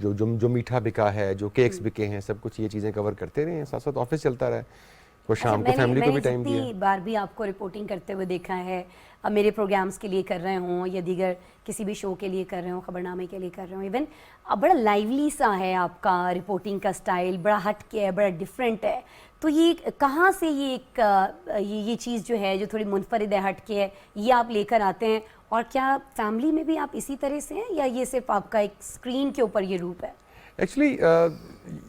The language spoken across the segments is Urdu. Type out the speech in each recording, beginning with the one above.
جو میٹھا بکا ہے, جو کیکس بکے ہیں, سب کچھ یہ چیزیں کور کرتے رہے ہیں, ساتھ ساتھ آفس چلتا رہا ہے, اور شام کو فیملی کو بھی ٹائم دیا. میں نے بار بھی آپ کو رپورٹنگ کرتے ہوئے دیکھا ہے, اب میرے پروگرامز کے لیے کر رہے ہوں یا دیگر کسی بھی شو کے لیے کر رہے ہوں, خبرنامے کے لیے کر رہے ہوں, ایون بڑا لائیولی سا ہے آپ کا رپورٹنگ کا سٹائل, بڑا ہٹ کے ہے, بڑا ڈفرینٹ ہے. تو یہ کہاں سے یہ چیز جو ہے جو تھوڑی منفرد ہے, ہٹ کے ہے, یہ آپ لے کر آتے ہیں؟ اور کیا فیملی میں بھی آپ اسی طرح سے ہیں یا یہ صرف آپ کا ایک اسکرین کے اوپر یہ روپ ہے؟ Actually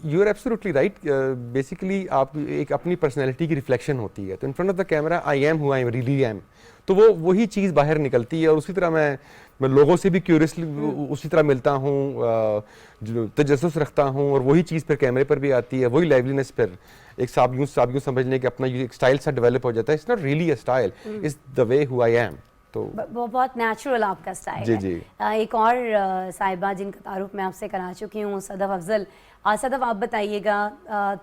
you are absolutely right. Basically آپ ایک اپنی پرسنالٹی کی ریفلیکشن ہوتی ہے, تو in front of the camera I am how I really am, تو وہی چیز باہر نکلتی ہے. اور اسی طرح میں لوگوں سے بھی کیوریسلی اسی طرح ملتا ہوں, تجسس رکھتا ہوں, اور وہی چیز پھر کیمرے پر بھی آتی ہے, وہی لائیولینس پھر ایک سابیوں سمجھنے کہ اپنا ایک اسٹائل سا ڈیولپ ہو جاتا ہے. It's not really a style, it's the way how I am. تو بہت نیچرل آپ کا اسٹائل ہے. جی. ایک اور صاحبہ جن کا تعارف میں آپ سے کرا چکی ہوں, صدف افضل. صدف آپ بتائیے گا,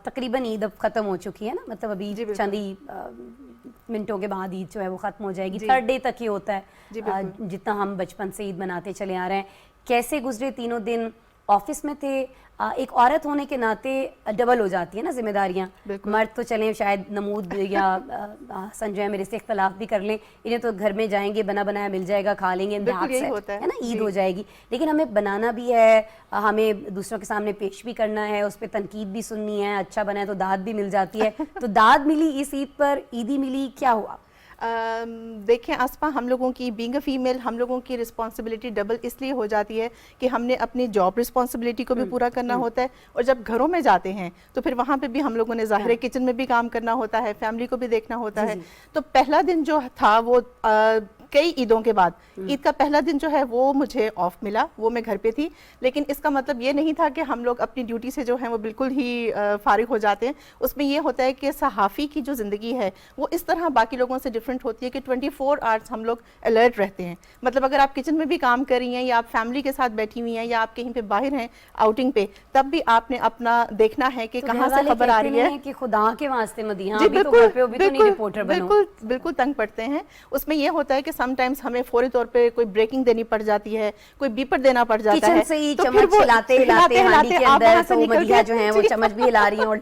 تقریباً عید اب ختم ہو چکی ہے نا, مطلب ابھی چند ہی منٹوں کے بعد عید جو ہے وہ ختم ہو جائے گی, 3rd ڈے تک ہی ہوتا ہے جتنا ہم بچپن سے عید مناتے چلے آ رہے ہیں. کیسے گزرے تینوں دن؟ آفس میں تھے, ایک عورت ہونے کے ناطے ڈبل ہو جاتی ہے نا ذمہ داریاں. مرد تو چلیں شاید نمود یا سنجے میرے سے اختلاف بھی کر لیں, انہیں تو گھر میں جائیں گے, بنا بنایا مل جائے گا, کھا لیں گے, ہے نا, عید ہو جائے گی. لیکن ہمیں بنانا بھی ہے, ہمیں دوسروں کے سامنے پیش بھی کرنا ہے, اس پہ تنقید بھی سننی ہے, اچھا بنا ہے تو داد بھی مل جاتی ہے. تو داد ملی اس عید پر, عیدی ملی, کیا ہوا؟ دیکھیں آسما, ہم لوگوں کی بینگ اے فیمیل ہم لوگوں کی رسپانسبلٹی ڈبل اس لیے ہو جاتی ہے کہ ہم نے اپنی جاب رسپانسبلٹی کو بھی پورا کرنا ہوتا ہے, اور جب گھروں میں جاتے ہیں تو پھر وہاں پہ بھی ہم لوگوں نے ظاہر ہے کچن میں بھی کام کرنا ہوتا ہے, فیملی کو بھی دیکھنا ہوتا ہے. تو پہلا دن جو تھا وہ کئی عیدوں کے بعد, عید کا پہلا دن جو ہے وہ مجھے آف ملا, وہ میں گھر پہ تھی. لیکن اس کا مطلب یہ نہیں تھا کہ ہم لوگ اپنی ڈیوٹی سے جو ہیں وہ بالکل ہی فارغ ہو جاتے ہیں. اس میں یہ ہوتا ہے کہ صحافی کی جو زندگی ہے وہ اس طرح باقی لوگوں سے ڈفرینٹ ہوتی ہے کہ 24 آورس ہم لوگ الرٹ رہتے ہیں. مطلب اگر آپ کچن میں بھی کام کر رہی ہیں یا آپ فیملی کے ساتھ بیٹھی ہوئی ہیں یا آپ کہیں پہ باہر ہیں آؤٹنگ پہ, تب بھی آپ نے اپنا دیکھنا ہے کہ کہاں سے خبر آ رہی ہے. کہ خدا کے واسطے مدیحہ ابھی تو گھر پہ ہو, بھی تو نہیں رپورٹر بنو. بالکل تنگ پڑتے ہیں. اس میں یہ ہوتا ہے کہ سم ٹائمز ہمیں فوری طور پہ کوئی بریکنگ دینی پڑ جاتی ہے, کوئی بیپر دینا پڑ جاتا ہے. کچن سے ہی چمچ ہلاتے ہانڈی کے اندر تو مدیحہ جو ہیں وہ چمچ بھی ہلا رہی ہیں اور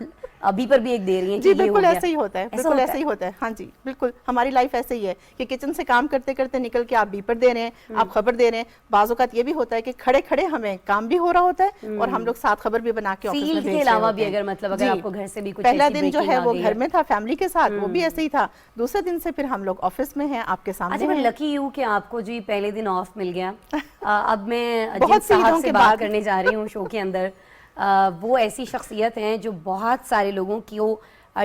ابھی پر بھی ایک دے رہی ہیں. جی بالکل ایسا ہی ہوتا ہے, بالکل ایسا ہی ہوتا ہے. ہاں جی بالکل, ہماری لائف ایسے ہی ہے کہ کچن سے کام کرتے کرتے نکل کے آپ بیپر دے رہے ہیں, آپ خبر دے رہے ہیں. بعض اوقات یہ بھی ہوتا ہے کہ کھڑے کھڑے ہمیں کام بھی ہو رہا ہوتا ہے اور ہم لوگ ساتھ خبر بھی بنا کے آفس میں بھیج رہے ہوتے ہیں. فیلڈ کے علاوہ بھی اگر مطلب اگر آپ کو گھر سے بھی کچھ پہلا دن جو ہے وہ گھر میں تھا فیملی کے ساتھ, وہ بھی ایسے ہی تھا. دوسرے دن سے پھر ہم لوگ آفس میں ہیں, آپ کے سامنے ہیں. لکی ہوں کہ آپ کو جی پہلے دن آف مل گیا. اب میں جن صاحب سے بات کرنے جا رہی ہوں شو کے اندر, وہ ایسی شخصیت ہیں جو بہت سارے لوگوں کی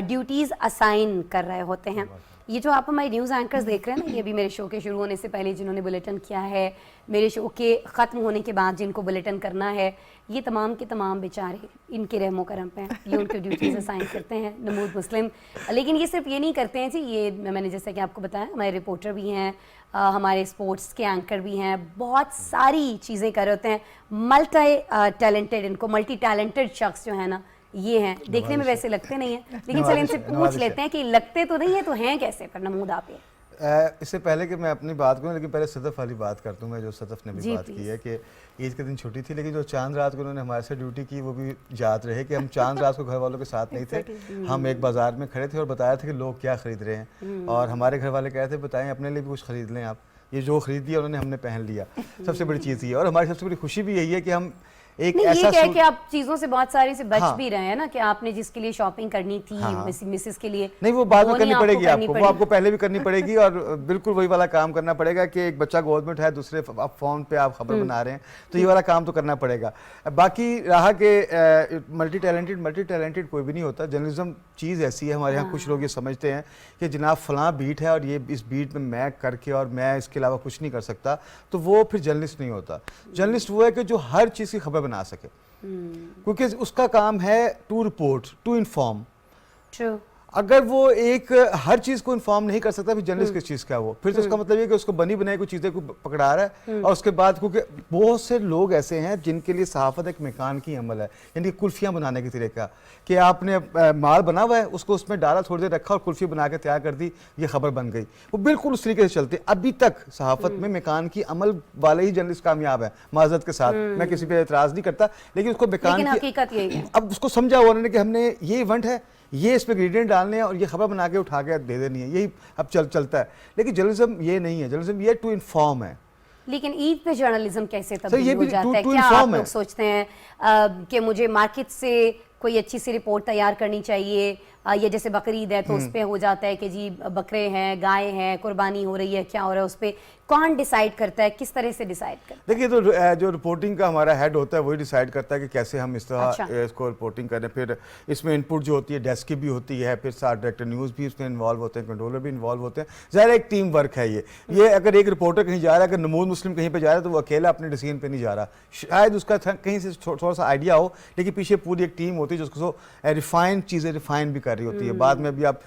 ڈیوٹیز اسائن کر رہے ہوتے ہیں. یہ جو آپ ہمارے نیوز اینکرز دیکھ رہے ہیں نا, یہ بھی میرے شو کے شروع ہونے سے پہلے جنہوں نے بلیٹن کیا ہے, میرے شو کے ختم ہونے کے بعد جن کو بلیٹن کرنا ہے, یہ تمام کے تمام بیچارے ان کے رحم و کرم پہ یہ ان کی ڈیوٹیز اسائن کرتے ہیں. نمود مسلم, لیکن یہ صرف یہ نہیں کرتے ہیں جی, یہ میں نے جیسا کہ آپ کو بتایا ہمارے رپورٹر بھی ہیں, ہمارے اسپورٹس کے اینکر بھی ہیں, بہت ساری چیزیں کر ہوتے ہیں. ملٹی ٹیلنٹڈ, ان کو ملٹی ٹیلنٹڈ شخص جو ہے نا یہ ہیں. دیکھنے میں ویسے لگتے نہیں ہیں, لیکن چلیں ان سے پوچھ لیتے ہیں کہ لگتے تو نہیں ہیں تو ہیں کیسے. پر نمود آپ یہ اس سے پہلے کہ میں اپنی بات کروں, لیکن پہلے صدف والی بات کرتا ہوں میں, جو صدف نے بھی بات کی ہے کہ عید کے دن چھٹی تھی, لیکن جو چاند رات کو انہوں نے ہمارے سے ڈیوٹی کی وہ بھی یاد رہے کہ ہم چاند رات کو گھر والوں کے ساتھ نہیں تھے. ہم ایک بازار میں کھڑے تھے اور بتایا تھا کہ لوگ کیا خرید رہے ہیں, اور ہمارے گھر والے کہتے تھے بتائیں اپنے لیے بھی کچھ خرید لیں آپ, یہ جو خرید لیا انہوں نے ہم نے پہن لیا. سب سے بڑی چیز یہ ہے, اور ہماری سب سے بڑی خوشی بھی یہی ہے کہ ہم ایک ایسا یہ کہ آپ چیزوں سے بہت ساری سے بچ بھی رہے ہیں نا, کہ آپ نے جس کے لیے شاپنگ کرنی تھی مسز کے لیے, نہیں وہ بعد میں کرنی پڑے گی آپ کو, وہ آپ کو پہلے بھی کرنی پڑے گی, اور بالکل وہی والا کام کرنا پڑے گا کہ ایک بچہ گود میں اٹھائے, دوسرے آپ فون پہ آپ خبر بنا رہے ہیں, تو یہ والا کام تو کرنا پڑے گا. باقی رہا کہ ملٹی ٹیلنٹڈ کوئی بھی نہیں ہوتا. جرنلزم چیز ایسی ہے, ہمارے یہاں کچھ لوگ یہ سمجھتے ہیں کہ جناب فلاں بیٹ ہے اور یہ اس بیٹ میں کر کے اور میں اس کے علاوہ کچھ نہیں کر سکتا, تو وہ پھر جرنلسٹ نہیں ہوتا. جرنلسٹ وہ ہے کہ جو ہر چیز کی خبر بنا سکے, کیونکہ اس کا کام ہے ٹو رپورٹ, ٹو انفارم. اگر وہ ایک ہر چیز کو انفارم نہیں کر سکتا پھر جرنلسٹ کس چیز کا وہ پھر تو اس کا مطلب یہ کہ اس کو بنی بنائی کوئی چیزیں کو پکڑا رہا ہے اور اس کے بعد کیونکہ بہت سے لوگ ایسے ہیں جن کے لیے صحافت ایک میکان کی عمل ہے یعنی کلفیاں بنانے کی طریقہ کہ آپ نے مال بنا ہوا ہے اس کو اس میں ڈالا تھوڑی دیر رکھا اور کلفی بنا کے تیار کر دی یہ خبر بن گئی وہ بالکل اس طریقے سے چلتے ابھی تک صحافت میں میکان کی عمل والے ہی جرنلسٹ کامیاب ہیں معذرت کے ساتھ میں کسی پہ اعتراض نہیں کرتا لیکن اس کو میکان کی حقیقت یہی ہے اب اس کو سمجھا ہوا انہوں نے کہ ہم نے یہ ایونٹ ہے یہ اس پہ گریڈینٹ ڈالنے ہیں اور یہ خبر بنا کے اٹھا کے دے دینی ہے یہی اب چلتا ہے لیکن جرنلزم یہ نہیں ہے جرنلزم یہ ٹو انفارم ہے لیکن عید پہ جرنلزم کیسے تبدیل یہ ہو بھی جاتا ہے to کیا inform آپ لوگ ہے. سوچتے ہیں کہ مجھے مارکیٹ سے کوئی اچھی سی رپورٹ تیار کرنی چاہیے یہ جیسے بقرعید ہے تو اس پہ ہو جاتا ہے کہ جی بکرے ہیں گائے ہیں قربانی ہو رہی ہے کیا ہو رہا ہے اس پہ کون ڈیسائیڈ کرتا ہے کس طرح سے ڈیسائیڈ کرتا ہے دیکھیے تو جو رپورٹنگ کا ہمارا ہیڈ ہوتا ہے وہی ڈیسائیڈ کرتا ہے کہ کیسے ہم اس طرح اس کو رپورٹنگ کریں پھر اس میں انپٹ جو ہوتی ہے ڈیسک کی بھی ہوتی ہے پھر ساتھ ڈائریکٹر نیوز بھی اس میں انوالو ہوتے ہیں کنٹرولر بھی انوالو ہوتے ہیں ظاہر ایک ٹیم ورک ہے یہ اگر ایک رپورٹر کہیں جا رہا ہے اگر نمود مسلم کہیں پہ جا رہا ہے تو وہ اکیلا اپنے ڈیسیژن پہ نہیں جا رہا شاید اس کا کہیں سے تھوڑا سا آئیڈیا ہو لیکن پیچھے پوری ایک ٹیم ہوتی ہے جو اس کو ریفائن چیزیں ریفائن بھی کر رہی ہوتی ہے بعد میں ابھی آپ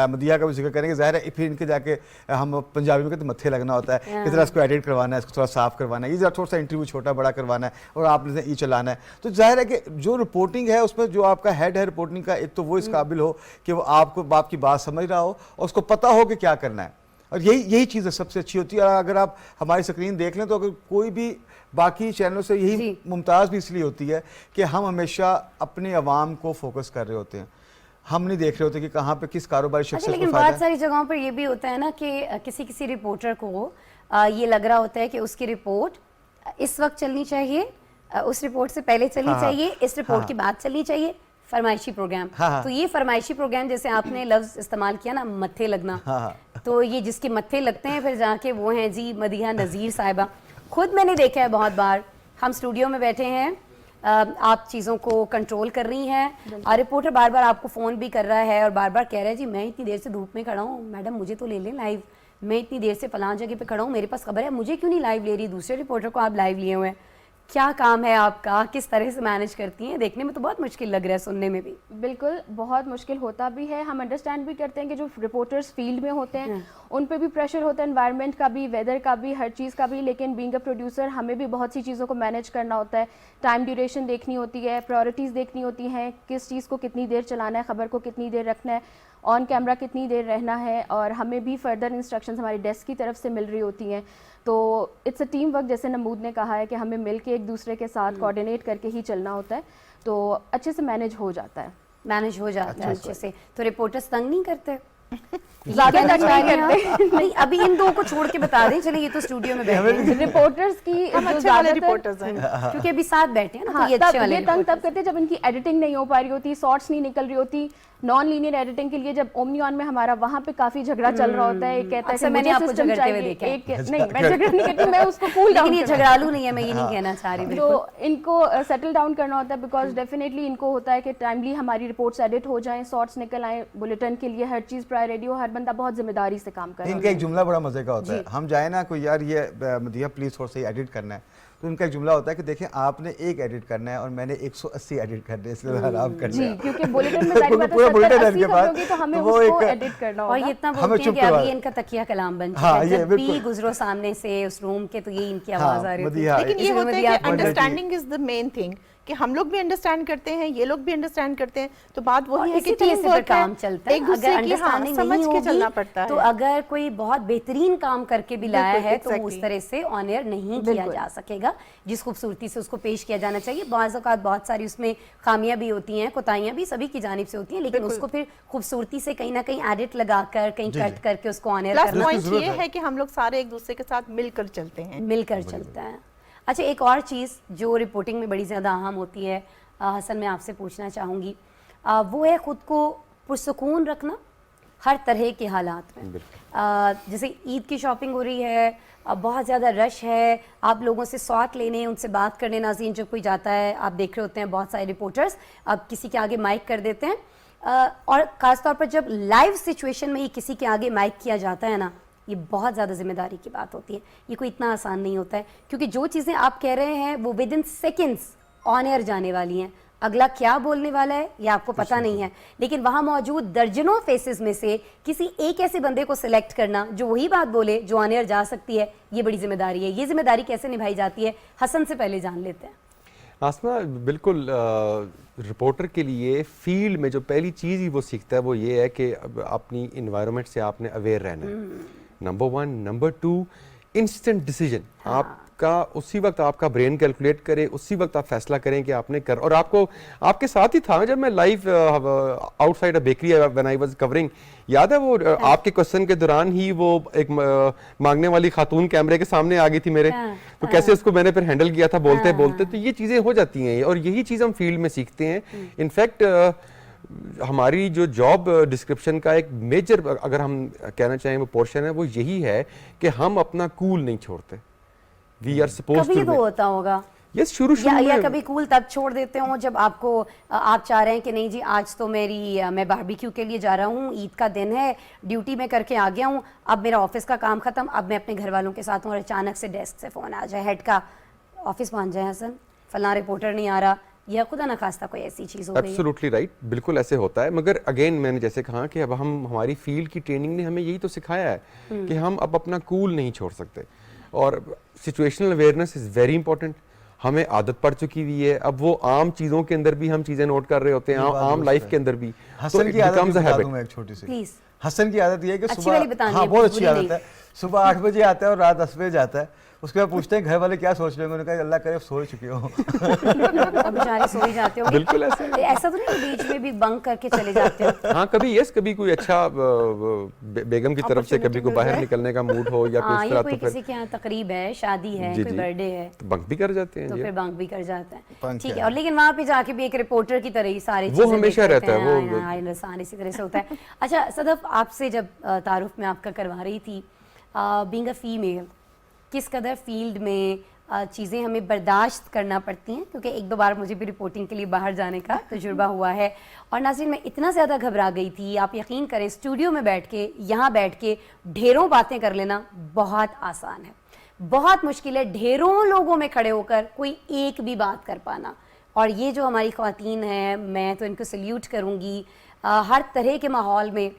مدیہ کا بھی ذکر کریں گے ظاہر ہے پھر ان کے جا کے ہم پنجابی میں کہتے ہیں متھے لگنا ہوتا ہے کس طرح اس کو ایڈٹ کروانا ہے اس کو تھوڑا صاف کروانا ہے یہ تھوڑا سا انٹرویو چھوٹا بڑا کروانا ہے اور آپ نے یہ چلانا ہے تو ظاہر ہے کہ جو رپورٹنگ ہے اس میں جو آپ کا ہیڈ ہے رپورٹنگ کا ایک تو وہ اس قابل ہو کہ وہ آپ کو آپ کی بات سمجھ رہا ہو اور اس کو پتہ ہو کہ کیا کرنا ہے اور یہی چیز سب سے اچھی ہوتی ہے اور اگر آپ ہماری اسکرین دیکھ لیں تو اگر کوئی بھی باقی چینلوں سے یہی ممتاز بھی اس لیے ہوتی ہے کہ ہم ہمیشہ اپنے عوام کو فوکس کر رہے ہوتے ہیں ہم نہیں دیکھ رہے ہوتے کہ کہاں پہ کس کاروباری شخصیت کو لیکن فائدہ ہے بہت ساری جگہوں پر یہ بھی ہوتا ہے نا کہ کسی رپورٹر کو یہ لگ رہا ہوتا ہے کہ اس کی رپورٹ اس وقت چلنی چاہیے اس رپورٹ سے پہلے چلنی چاہیے اس رپورٹ کی بات چلنی چاہیے فرمائشی پروگرام تو یہ فرمائشی پروگرام جیسے آپ نے لفظ استعمال کیا نا متھے لگنا تو یہ جس کے متھے لگتے ہیں پھر جا کے وہ ہیں جی مدیحہ نذیر صاحبہ خود میں نے دیکھا ہے بہت بار ہم اسٹوڈیو میں بیٹھے ہیں آپ چیزوں کو کنٹرول کر رہی ہیں اور رپورٹر بار بار آپ کو فون بھی کر رہا ہے اور بار بار کہہ رہا ہے جی میں اتنی دیر سے دھوپ میں کھڑا ہوں میڈم مجھے تو لے لیں لائیو میں اتنی دیر سے فلاں جگہ پہ کھڑا ہوں میرے پاس خبر ہے مجھے کیوں نہیں لائیو لے رہی دوسرے رپورٹر کو آپ لائیو لیے ہوئے ہیں کیا کام ہے آپ کا کس طرح سے مینیج کرتی ہیں دیکھنے میں تو بہت مشکل لگ رہا ہے سننے میں بھی بالکل بہت مشکل ہوتا بھی ہے ہم انڈرسٹینڈ بھی کرتے ہیں کہ جو رپورٹرز فیلڈ میں ہوتے ہیں ان پہ بھی پریشر ہوتا ہے انوائرمنٹ کا بھی ویدر کا بھی ہر چیز کا بھی لیکن بینگ اے پروڈیوسر ہمیں بھی بہت سی چیزوں کو مینیج کرنا ہوتا ہے ٹائم ڈیوریشن دیکھنی ہوتی ہے پرائورٹیز دیکھنی ہوتی ہیں کس چیز کو کتنی دیر چلانا ہے خبر کو کتنی دیر رکھنا ہے آن کیمرہ کتنی دیر رہنا ہے اور ہمیں بھی فردر انسٹرکشنز ہماری ڈیسک کی طرف سے مل رہی ہوتی ہیں تو اٹس اے ٹیم ورک جیسے نمود نے کہا ہے کہ ہمیں مل کے ایک دوسرے کے ساتھ کوآرڈینیٹ کر کے ہی چلنا ہوتا ہے تو اچھے سے مینیج ہو جاتا ہے اچھے سے تو رپورٹرز تنگ نہیں کرتے زیادہ تک نہیں کرتے نہیں ابھی ان دو کو چھوڑ کے بتا دیں چلے یہ تو اسٹوڈیو میں بیٹھے ہیں رپورٹرز کی ہم اچھے والے رپورٹرز ہیں کیونکہ ابھی ساتھ بیٹھے ہیں نا ہاں تو یہ اچھے والے یہ تنگ تب کرتے جب ان کی ایڈیٹنگ نہیں ہو پا رہی ہوتی شارٹس نہیں نکل رہی ہوتی نان لینئر ایڈیٹنگ کے لیے جب اومنی آن میں ہمارا وہاں پہ کافی جھگڑا چل رہا ہوتا ہے کہتا ہے کہ میں نے آپ کو سسٹم جھگڑتے ہوئے چاہیے دیکھا ہے ایک نہیں میں جھگڑا نہیں کرتی میں اس کو کول ڈاؤن لیکن یہ جھگڑالو نہیں ہے میں یہ نہیں کہنا چاہ رہی تو ان کو سیٹل ڈاؤن کرنا ہوتا ہے بیکاز ڈیفینیٹلی ان کو ہوتا ہے کہ ٹائملی ہماری رپورٹس ایڈٹ ہو جائیں شارٹس نکل آئیں بلیٹن کے لیے ہر چیز پرائیورٹی ہو ہر بندہ بہت ذمہ داری سے کام کرے ان کا ایک جملہ بڑا مزے کا ہوتا ہے ہم جائیں نا کوئی یار یہ مدیحہ پلیز تھوڑا سا ایڈٹ کرنا ہے تو ان کا ایک جملہ ہوتا ہے کہ دیکھیں آپ نے ایک ایڈٹ کرنا ہے اور میں نے 180 ایڈٹ کرنے اس لیے آرام کرنا ہے جی کیونکہ بلیٹن میں ظاہر بات ہے 70-80 خبروں کی تو ہمیں اس کو ایڈٹ کرنا اور ہوگا یہ اتنا بولتے ہیں کہ ابھی ان کا تکیہ کلام بن چکا ہے جب بھی گزرو سامنے سے اس روم کے تو یہ ان کی آواز آ رہی ہوتی ہے لیکن یہ ہوتا ہے کہ understanding is the main thing کہ ہم لوگ بھی انڈرسٹینڈ کرتے ہیں یہ لوگ بھی انڈرسٹینڈ کرتے ہیں تو بات وہی ہے کہ ٹیم ورک کام چلتا ہے ایک دوسرے کی سمجھ کے چلنا پڑتا ہے تو اگر کوئی بہت بہترین کام کر کے بھی لایا ہے تو اس طرح سے آن ایئر نہیں کیا جا سکے گا جس خوبصورتی سے اس کو پیش کیا جانا چاہیے بعض اوقات بہت ساری اس میں خامیاں بھی ہوتی ہیں کوتاہیاں بھی سبھی کی جانب سے ہوتی ہیں لیکن اس کو پھر خوبصورتی سے کہیں نہ کہیں ایڈٹ لگا کر کہیں کٹ کر کے اس کو آن ایئر کرنا پوائنٹ یہ ہے کہ ہم لوگ سارے ایک دوسرے کے ساتھ مل کر چلتے ہیں مل کر چلتا ہے اچھا ایک اور چیز جو رپورٹنگ میں بڑی زیادہ اہم ہوتی ہے حسن میں آپ سے پوچھنا چاہوں گی وہ ہے خود کو پرسکون رکھنا ہر طرح کے حالات میں جیسے عید کی شاپنگ ہو رہی ہے بہت زیادہ رش ہے آپ لوگوں سے سوات لینے ان سے بات کرنے ناظرین جب کوئی جاتا ہے آپ دیکھ رہے ہوتے ہیں بہت سارے رپورٹرز اب کسی کے آگے مائک کر دیتے ہیں اور خاص طور پر جب لائیو سچویشن میں ہی کسی کے آگے مائک کیا جاتا ہے نا یہ بہت زیادہ ذمہ داری کی بات ہوتی ہے یہ کوئی اتنا آسان نہیں ہوتا ہے کیونکہ جو چیزیں آپ کہہ رہے ہیں وہ within seconds on air جانے والی ہیں اگلا کیا بولنے والا ہے یہ آپ کو پتہ نہیں ہے، لیکن وہاں موجود درجنوں فیسز میں سے کسی ایک ایسے بندے کو سلیکٹ کرنا جو وہی بات بولے جو آنے اور جا سکتی ہے، یہ بڑی ذمہ داری ہے. یہ ذمہ داری کیسے نبھائی جاتی ہے، حسن سے پہلے جان لیتے ہیں. آسما بالکل رپورٹر کے لیے فیلڈ میں جو پہلی چیز ہی وہ سیکھتا ہے وہ یہ ہے کہ اپنی انوائرمنٹ سے آپ نے اویئر رہنا ہے. نمبر 1. Number 2, instant decision. آپ کا اسی وقت آپ کا برین کیلکولیٹ کرے, اسی وقت آپ فیصلہ کریں کہ آپ نے کر, اور آپ کو آپ کے ساتھ ہی تھا جب میں live out side a bakery when I was covering, یاد ہے وہ آپ کے کوشچن کے دوران ہی وہ ایک مانگنے والی خاتون کیمرے کے سامنے آ گئی تھی میرے, تو کیسے اس کو میں نے پھر ہینڈل کیا تھا بولتے بولتے. تو یہ چیزیں ہو جاتی ہیں اور یہی چیز ہم فیلڈ میں سیکھتے ہیں. انفیکٹ ہماری جو جاب ڈسکرپشن کا ایک میجر اگر ہم کہنا چاہیں وہ پورشن ہے وہ یہی ہے کہ ہم اپنا کول نہیں چھوڑتے. We are supposed to. کبھی تو ہوتا ہوگا یس شروع یا کبھی کول تب چھوڑ دیتے ہوں جب آپ کو آپ چاہ رہے ہیں کہ نہیں جی آج تو میں باربیکیو کے لیے جا رہا ہوں, عید کا دن ہے, ڈیوٹی میں کر کے آ گیا ہوں, اب میرا آفس کا کام ختم, اب میں اپنے گھر والوں کے ساتھ ہوں, اور اچانک سے ڈیسک سے فون آ جائے ہیڈ کا, آفس پہنچ جائے حسن فلاں رپورٹر نہیں آ رہا, یا خدا نخواستہ کوئی ایسی چیز ہو گئی. ایبسولوٹلی رائٹ, بالکل ایسے ہوتا ہے. مگر اگین میں نے جیسے کہا کہ اب ہماری فیلڈ کی ٹریننگ نے ہمیں یہی تو سکھایا ہے کہ ہم اب اپنا کول نہیں چھوڑ سکتے, اور situational awareness is very important. ہمیں عادت پڑ چکی ہوئی ہے, اب وہ عام چیزوں کے اندر بھی ہم چیزیں نوٹ کر رہے ہوتے ہیں, عام لائف کے اندر بھی. حسن کی عادت بتا دوں میں ایک چھوٹی سی. پلیز. حسن کی عادت یہ ہے کہ اچھی والی صبح, بتانی ہاں ہے, بہت اچھی بری عادت نہیں. ہے, صبح 8 بجے آتا ہے اور رات 10 بجے جاتا ہے. اس کے بعد پوچھتے ہیں گھر والے کیا سوچ رہے ہیں, انہوں نے کہا اللہ کرے سو چکے ہوں. بیچارے سو ہی جاتے ہوں. بالکل ایسا تو نہیں بیچ میں بھی بنک کر کے چلے جاتے ہو؟ ہاں کبھی یس, کبھی کوئی اچھا بیگم کی طرف سے کبھی کوئی باہر نکلنے کا موڈ ہو یا کوئی اس طرح, کوئی کسی کے یہاں تقریب ہے, شادی ہے, کوئی برتھ ڈے ہے, تو بنک بھی کر جاتے ہیں. تو پھر بنک بھی کر جاتے ہیں, ٹھیک ہے. اور لیکن وہاں پہ جا کے بھی ایک رپورٹر کی طرح ہی ساری چیزیں وہ ہمیشہ رہتا ہے, وہ آسان اسی طرح سے ہوتا ہے. اچھا صدف, آپ سے جب تعارف میں آپ کا کروا رہی تھی, بینگ اے فیمیل کس قدر فیلڈ میں چیزیں ہمیں برداشت کرنا پڑتی ہیں, کیونکہ ایک دو بار مجھے بھی رپورٹنگ کے لیے باہر جانے کا تجربہ ہوا ہے. اور ناظرین میں اتنا زیادہ گھبرا گئی تھی, آپ یقین کریں اسٹوڈیو میں بیٹھ کے, یہاں بیٹھ کے ڈھیروں باتیں کر لینا بہت آسان ہے, بہت مشکل ہے ڈھیروں لوگوں میں کھڑے ہو کر کوئی ایک بھی بات کر پانا. اور یہ جو ہماری خواتین ہیں, میں تو ان کو سلیوٹ کروں گی, ہر طرح کے ماحول میں,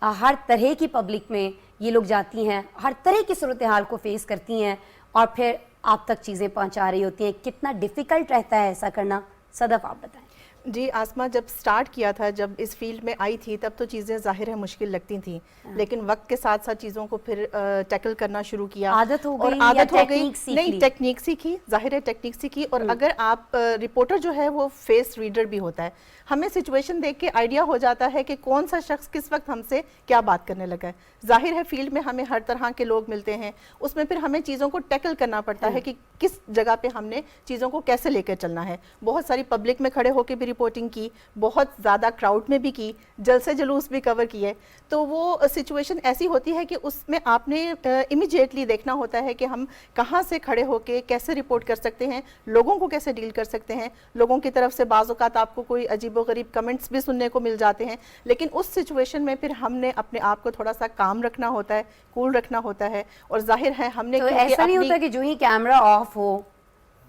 ہر طرح کی پبلک میں یہ لوگ جاتی ہیں, ہر طرح کی صورتحال کو فیس کرتی ہیں اور پھر آپ تک چیزیں پہنچا رہی ہوتی ہیں. کتنا ڈیفیکلٹ رہتا ہے ایسا کرنا, صدف آپ بتائیں. جی آسما, جب سٹارٹ کیا تھا, جب اس فیلڈ میں آئی تھی, تب تو چیزیں ظاہر ہے مشکل لگتی تھیں, لیکن وقت کے ساتھ ساتھ چیزوں کو پھر ٹیکل کرنا شروع کیا. عادت ہو گئی, عادت ہو گئی, نہیں ٹیکنیک سیکھی, ظاہر ہے ٹیکنیک سیکھی. اور اگر آپ رپورٹر جو ہے وہ فیس ریڈر بھی ہوتا ہے, ہمیں سچویشن دیکھ کے آئیڈیا ہو جاتا ہے کہ کون سا شخص کس وقت ہم سے کیا بات کرنے لگا ہے. ظاہر ہے فیلڈ میں ہمیں ہر طرح کے لوگ ملتے ہیں, اس میں پھر ہمیں چیزوں کو ٹیکل کرنا پڑتا ہے کہ کس جگہ پہ ہم نے چیزوں کو کیسے لے کر چلنا ہے. بہت ساری پبلک میں کھڑے ہو کے بھی رپورٹنگ کی, بہت زیادہ کراؤڈ میں بھی کی, جلسے جلوس بھی کور کیے. تو وہ سچویشن ایسی ہوتی ہے کہ اس میں آپ نے امیجیٹلی دیکھنا ہوتا ہے کہ ہم کہاں سے کھڑے ہو کے کیسے رپورٹ کر سکتے ہیں, لوگوں کو کیسے ڈیل کر سکتے ہیں. لوگوں کی طرف سے بعض اوقات آپ کو کوئی عجیب و غریب کمنٹس بھی سننے کو مل جاتے ہیں, لیکن اس سچویشن میں پھر ہم نے اپنے آپ کو تھوڑا سا کام رکھنا ہوتا ہے, کول رکھنا ہوتا ہے. اور ظاہر ہے ہم نے ایسا نہیں ہوتا کہ جو ہی کیمرہ آف ہو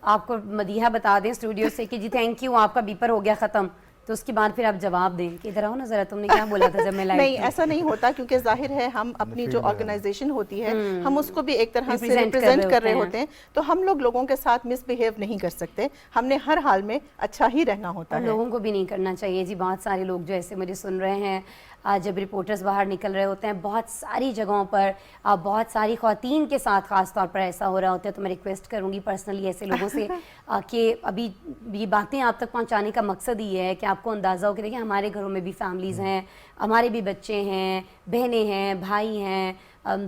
آپ کو مدیحہ بتا دیں اسٹوڈیو سے کہ جی تھینک یو آپ کا بیپر ہو گیا ختم, تو اس کے بعد پھر آپ جواب دیں کہ ادھر آؤ نا ذرا, تم نے کیا بولا تھا جب میں لائیو. نہیں ایسا نہیں ہوتا, کیونکہ ظاہر ہے ہم اپنی جو آرگنائزیشن ہوتی ہے ہم اس کو بھی ایک طرح سے ریپرزینٹ کر رہے ہوتے ہیں, تو ہم لوگوں کے ساتھ مس بیہیو نہیں کر سکتے, ہم نے ہر حال میں اچھا ہی رہنا ہوتا ہے. لوگوں کو بھی نہیں کرنا چاہیے جی. بہت سارے لوگ جو ایسے مجھے سن رہے ہیں, جب رپورٹرز باہر نکل رہے ہوتے ہیں بہت ساری جگہوں پر, بہت ساری خواتین کے ساتھ خاص طور پر ایسا ہو رہا ہوتا ہے, تو میں ریکویسٹ کروں گی پرسنلی ایسے لوگوں سے کہ ابھی یہ باتیں آپ تک پہنچانے کا مقصد یہ ہے کہ آپ کو اندازہ ہو کہ دیکھیں ہمارے گھروں میں بھی فیملیز ہیں, ہمارے بھی بچے ہیں, بہنیں ہیں, بھائی ہیں,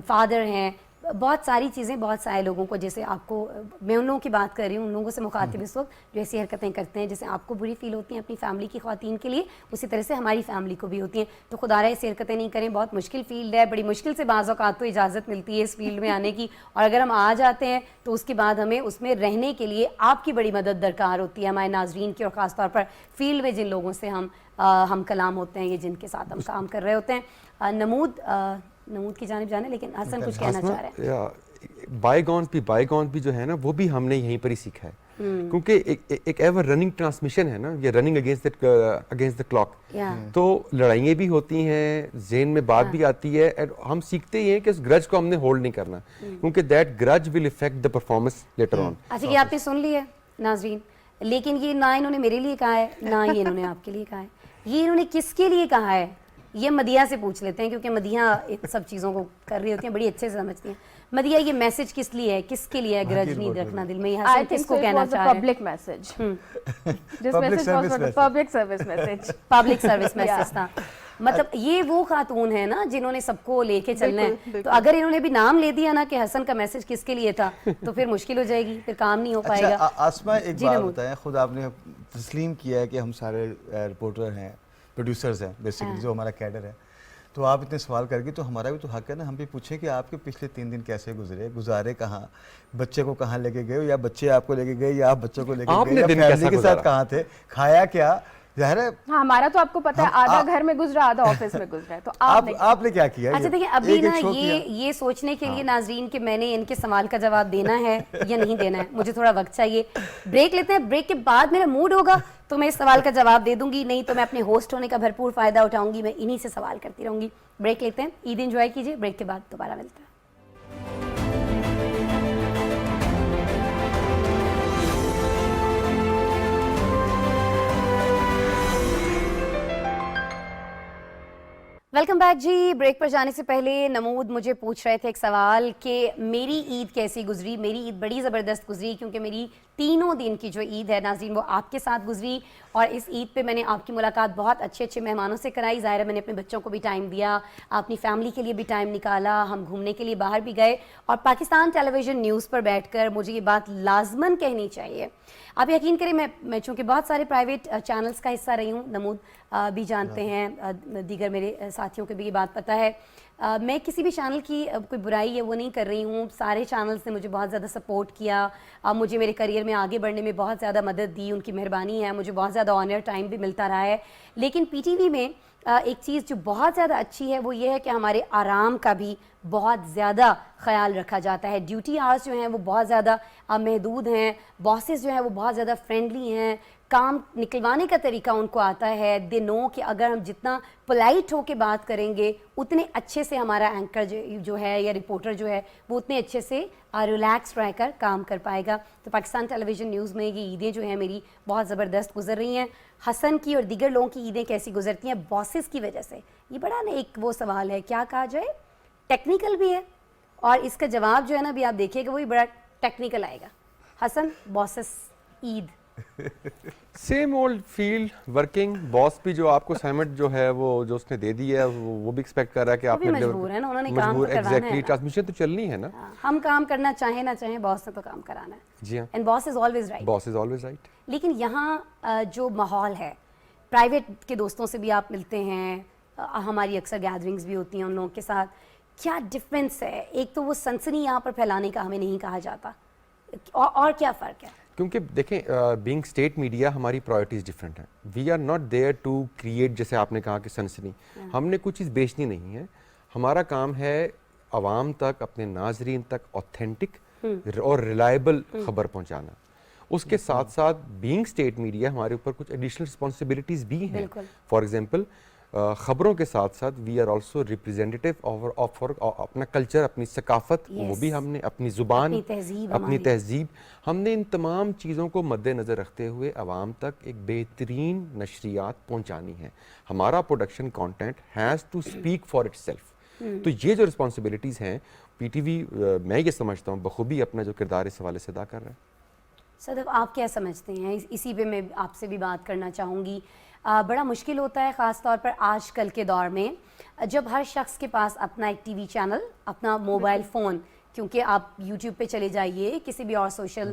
فادر ہیں, بہت ساری چیزیں, بہت سارے لوگوں کو, جیسے آپ کو, میں ان لوگوں کی بات کر رہی ہوں, ان لوگوں سے مخاطب اس وقت جو ایسی حرکتیں کرتے ہیں جیسے آپ کو بری فیل ہوتی ہیں اپنی فیملی کی خواتین کے لیے, اسی طرح سے ہماری فیملی کو بھی ہوتی ہیں. تو خدا رہا ایسی حرکتیں نہیں کریں. بہت مشکل فیلڈ ہے, بڑی مشکل سے بعض اوقات تو اجازت ملتی ہے اس فیلڈ میں آنے کی, اور اگر ہم آ جاتے ہیں تو اس کے بعد ہمیں اس میں رہنے کے لیے آپ کی بڑی مدد درکار ہوتی ہے, ہمارے ناظرین کی, اور خاص طور پر فیلڈ میں جن لوگوں سے ہم کلام ہوتے ہیں, یہ جن کے ساتھ ہم کام کر رہے ہوتے ہیں. نمود کی جانب جانے, لیکن حسن کچھ کہنا چاہ رہے ہیں. بائی گونز بھی جو ہے نا, وہ بھی ہم نے یہیں پر ہی سیکھا ہے. کیونکہ ایک ایور رننگ ٹرانسمیشن ہے نا, یہ رننگ اگینسٹ دا کلاک. تو لڑائیاں بھی ہوتی ہیں, ذہن میں بات بھی آتی ہے, ہم سیکھتے ہی ہیں کہ اس گرج کو ہم نے ہولڈ نہیں کرنا, کیونکہ دیٹ گرج will affect the performance later on. اچھا, یہ آپ نے سن لی ہے ناظرین, لیکن یہ نہ انہوں نے میرے لیے کہا ہے نہ یہ انہوں نے آپ کے لیے کہا ہے. یہ انہوں نے کس کے لیے کہا ہے یہ مدیحہ سے پوچھ لیتے ہیں, کیونکہ مدیحہ ان سب چیزوں کو کر رہی ہوتی ہیں, بڑی اچھے سے سمجھتی ہیں. مدیحہ, یہ میسج کس لیے ہے, کس کے لیے ہے گرج نہیں رکھنا دل میں, یہ حسن کس کو کہنا چاہ رہے ہیں؟ Public message. This message was for the public service message. Public service message تھا. مطلب یہ وہ خاتون ہے نا جنہوں نے سب کو لے کے چلنا ہے, تو اگر انہوں نے بھی نام لے دیا نا کہ حسن کا میسج کس کے لیے تھا, تو پھر مشکل ہو جائے گی, پھر کام نہیں ہو پائے گا. اچھا آسما, ایک بات بتائیں, خود آپ نے تسلیم کیا ہے کہ ہم سارے رپورٹر ہیں, پروڈیوسرز ہیں بیسیکلی, جو ہمارا کیڈر ہے, تو آپ اتنے سوال کر کے, تو ہمارا بھی تو حق ہے نا, ہم بھی پوچھیں کہ آپ کے پچھلے 3 دن کیسے گزارے کہاں, بچے کو کہاں لے کے گئے, یا بچے آپ کو لے کے گئے, یا آپ بچوں کو لے کے گئے, یا فیملی کے ساتھ کہاں تھے, کھایا کیا, ظاہر ہے. ہاں, ہمارا تو آپ کو پتا ہے آدھا گھر میں گزرا, آدھا آفس میں گزرا ہے, تو آپ نے کیا کیا. اچھا دیکھیں, ابھی نا یہ سوچنے کے لیے ناظرین کہ میں نے ان کے سوال کا جواب دینا ہے یا نہیں دینا ہے, مجھے تھوڑا وقت چاہیے. بریک لیتے ہیں, بریک کے بعد میرا موڈ ہوگا تو میں اس سوال کا جواب دے دوں گی, نہیں تو میں اپنے ہوسٹ ہونے کا بھرپور فائدہ اٹھاؤں گی, میں انہی سے سوال کرتی رہوں گی. بریک لیتے ہیں, عید انجوائے کیجیے, بریک کے بعد دوبارہ ملتے ہیں. ویلکم بیک جی. بریک پر جانے سے پہلے نمود مجھے پوچھ رہے تھے ایک سوال کہ میری عید کیسی گزری. میری عید بڑی زبردست گزری, کیونکہ میری 3 دن کی جو عید ہے ناظرین وہ آپ کے ساتھ گزری, اور اس عید پہ میں نے آپ کی ملاقات بہت اچھے اچھے مہمانوں سے کرائی. ظاہر ہے میں نے اپنے بچوں کو بھی ٹائم دیا, اپنی فیملی کے لیے بھی ٹائم نکالا, ہم گھومنے کے لیے باہر بھی گئے, اور پاکستان ٹیلی ویژن نیوز پر بیٹھ کر مجھے یہ بات لازماً کہنی چاہیے. آپ یقین کریں, میں چونکہ بہت سارے پرائیویٹ چینلز کا حصہ رہی ہوں, نمود بھی جانتے ہیں, دیگر میرے ساتھیوں کو بھی یہ بات پتہ ہے, میں کسی بھی چینل کی کوئی برائی ہے وہ نہیں کر رہی ہوں. سارے چینلز نے مجھے بہت زیادہ سپورٹ کیا, مجھے میرے کریئر میں آگے بڑھنے میں بہت زیادہ مدد دی, ان کی مہربانی ہے, مجھے بہت زیادہ آنر ٹائم بھی ملتا رہا ہے. لیکن پی ٹی وی میں ایک چیز جو بہت زیادہ اچھی ہے وہ یہ ہے کہ ہمارے آرام کا بھی بہت زیادہ خیال رکھا جاتا ہے. ڈیوٹی آورس جو ہیں وہ بہت زیادہ محدود ہیں, باسز جو ہیں وہ بہت زیادہ فرینڈلی ہیں, کام نکلوانے کا طریقہ ان کو آتا ہے. دے نو کہ اگر ہم جتنا پولائٹ ہو کے بات کریں گے اتنے اچھے سے ہمارا اینکر جو ہے یا رپورٹر جو ہے وہ اتنے اچھے سے ریلیکس رہ کر کام کر پائے گا. تو پاکستان ٹیلی ویژن نیوز میں یہ عیدیں جو ہیں میری بہت زبردست گزر رہی ہیں. حسن کی اور دیگر لوگوں کی عیدیں کیسی گزرتی ہیں باسز کی وجہ سے, یہ بڑا نا ایک وہ سوال ہے, کیا کہا جائے, ٹیکنیکل بھی ہے, اور اس کا جواب جو ہے نا بھی آپ دیکھیے گا وہی بڑا ٹیکنیکل آئے گا. حسن, باسز عید سیم اولڈ فیلڈ ورکنگ. باس بھی جو آپ کو اسائنمنٹ جو ہے وہ جو اس نے دے دی ہے وہ بھی ایکسپیکٹ کر رہا ہے کہ آپ نے مجبور ہے نا, انہوں نے کام تو کروانا ایگزیکٹلی, ٹرانسمیشن تو چلنی ہے نا, ہم کام کرنا چاہیں نہ چاہیں باس نے تو کام کرانا ہے. جی ہاں, and boss is always right. Boss is always right. لیکن یہاں جو ماحول ہے, پرائیویٹ کے دوستوں سے بھی آپ ملتے ہیں, ہماری اکثر گیدرنگز بھی ہوتی ہیں ان لوگوں کے ساتھ, کیا ڈفرینس ہے؟ ایک تو وہ سنسنی یہاں پر پھیلانے کا ہمیں نہیں کہا جاتا, اور کیا فرق ہے؟ کیونکہ دیکھیں بینگ اسٹیٹ میڈیا ہماری پرائرٹیز ڈفرینٹ ہیں. We are not there to create, جیسے آپ نے کہا کہ سنسنی, ہم نے کوئی چیز بیچنی نہیں ہے. ہمارا کام ہے عوام تک, اپنے ناظرین تک آتھینٹک اور ریلائبل خبر پہنچانا. اس کے ساتھ ساتھ بینگ اسٹیٹ میڈیا ہمارے اوپر کچھ ایڈیشنل رسپانسبلٹیز بھی ہیں. فار ایگزامپل خبروں کے ساتھ ساتھ we are also representative of اپنا کلچر, اپنی ثقافت, وہ بھی ہم نے, اپنی زبان, اپنی تہذیب, ہم نے ان تمام چیزوں کو مد نظر رکھتے ہوئے عوام تک ایک بہترین نشریات پہنچانی ہے. ہمارا production content has to speak for itself. تو یہ جو رسپانسبلٹیز ہیں پی ٹی وی, میں یہ سمجھتا ہوں بخوبی اپنا جو کردار اس حوالے سے ادا کر رہا ہے. صدف, آپ کیا سمجھتے ہیں؟ اسی پہ میں آپ سے بھی بات کرنا چاہوں گی. بڑا مشکل ہوتا ہے خاص طور پر آج کل کے دور میں, جب ہر شخص کے پاس اپنا ایک ٹی وی چینل, اپنا موبائل فون, کیونکہ آپ یوٹیوب پہ چلے جائیے, کسی بھی اور سوشل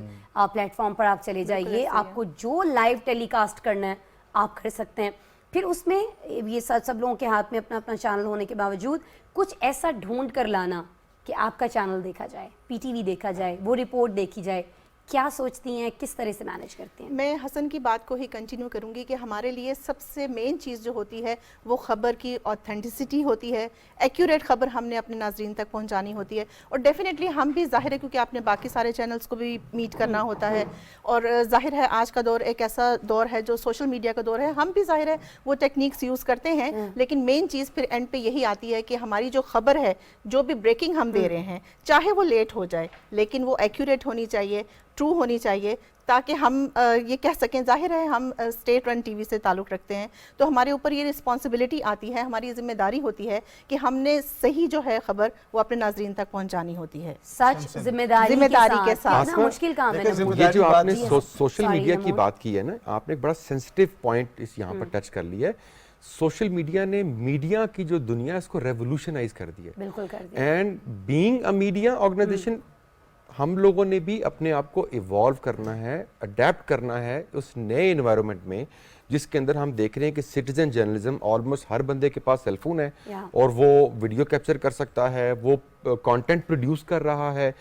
پلیٹ فارم پر آپ چلے جائیے, آپ کو جو لائیو ٹیلی کاسٹ کرنا ہے آپ کر سکتے ہیں. پھر اس میں یہ سب لوگوں کے ہاتھ میں اپنا اپنا چینل ہونے کے باوجود کچھ ایسا ڈھونڈ کر لانا کہ آپ کا چینل دیکھا جائے, پی ٹی وی دیکھا جائے, وہ رپورٹ دیکھی جائے, کیا سوچتی ہیں, کس طرح سے مینیج کرتی ہیں؟ میں حسن کی بات کو ہی کنٹینیو کروں گی کہ ہمارے لیے سب سے مین چیز جو ہوتی ہے وہ خبر کی آتھینٹسٹی ہوتی ہے, ایکوریٹ خبر ہم نے اپنے ناظرین تک پہنچانی ہوتی ہے. اور ڈیفینیٹلی ہم بھی ظاہر ہے کیونکہ آپ نے باقی سارے چینلز کو بھی میٹ کرنا ہوتا ہے, اور ظاہر ہے آج کا دور ایک ایسا دور ہے جو سوشل میڈیا کا دور ہے, ہم بھی ظاہر ہے وہ ٹیکنیکس یوز کرتے ہیں, لیکن مین چیز پھر اینڈ پہ یہی آتی ہے کہ ہماری جو خبر ہے, جو بھی بریکنگ ہم دے رہے ہیں, چاہے وہ لیٹ ہو جائے لیکن وہ ایکوریٹ ہونی چاہیے, ٹرو ہونی چاہیے, تاکہ ہم یہ کہہ سکیں. ظاہر ہے ہم اسٹیٹ رن ٹی وی سے تعلق رکھتے ہیں تو ہمارے اوپر یہ رسپانسبلٹی آتی ہے, ہماری ذمہ داری ہوتی ہے کہ ہم نے صحیح جو ہے خبر وہ اپنے ناظرین تک پہنچانی ہوتی ہے. سچ ذمہ داری کے ساتھ نا, مشکل کام ہے. یہ جو آپ نے سوشل میڈیا کی بات کی ہے نا, آپ نے ایک بڑا سینسٹیو پوائنٹ اس یہاں پر ٹچ کر لیا ہے. سوشل میڈیا نے میڈیا کی جو دنیا اس کو ریولوشنائز کر دیا, بالکل کر دیا. And being a media organization ہم لوگوں نے بھی اپنے آپ کو ایوالو کرنا ہے, اڈیپٹ کرنا ہے اس نئے انوائرمنٹ میں جس کے اندر ہم دیکھ رہے ہیں کہ سٹیزن جرنلزم آلموسٹ ہر بندے کے پاس سیل فون ہے اور وہ ویڈیو کیپچر کر سکتا ہے, وہ کانٹینٹ پروڈیوس کر رہا ہے.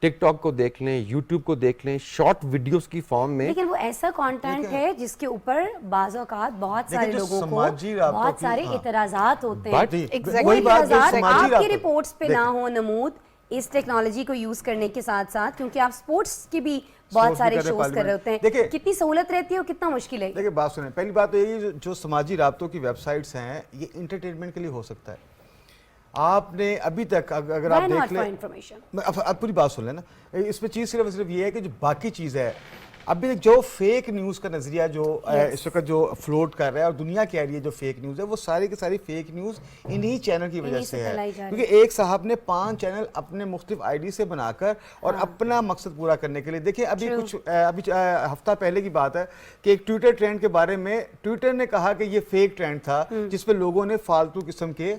ٹک ٹاک کو دیکھ لیں, یوٹیوب کو دیکھ لیں, شارٹ ویڈیوز کی فارم میں, لیکن وہ ایسا کانٹینٹ ہے جس کے اوپر بعض اوقات بہت سارے لوگوں کو بہت سارے اعتراضات ہوتے ہیں. وہی اعتراضات آپ کی رپورٹس پہ نہ ہو نمود اس ٹیکنالوجی کو یوز کرنے کے ساتھ ساتھ, کیونکہ آپ سپورٹس کی بھی بہت سارے شوز کر رہے ہوتے ہیں, کتنی سہولت رہتی ہے اور کتنا مشکل ہے. دیکھیں بات سنیں, پہلی بات تو یہ جو سماجی رابطوں کی ویب سائٹس ہیں یہ انٹرٹینمنٹ کے لیے ہو سکتا ہے. آپ نے ابھی تک اگر آپ دیکھ لیں, اب پوری بات سن لیں نا, اس میں چیز صرف یہ ہے کہ جو باقی چیز ہے ابھی تک جو فیک نیوز کا نظریہ جو اس وقت جو فلوٹ کر رہا ہے اور دنیا کہہ رہی ہے جو فیک نیوز ہے, وہ ساری کی ساری فیک نیوز انہی چینل کی وجہ سے ہے. کیونکہ ایک صاحب نے 5 چینل اپنے مختلف آئی ڈی سے بنا کر اور اپنا مقصد پورا کرنے کے لیے, دیکھیں ابھی ہفتہ پہلے کی بات ہے کہ ایک ٹویٹر ٹرینڈ کے بارے میں ٹویٹر نے کہا کہ یہ فیک ٹرینڈ تھا جس پہ لوگوں نے فالتو قسم کے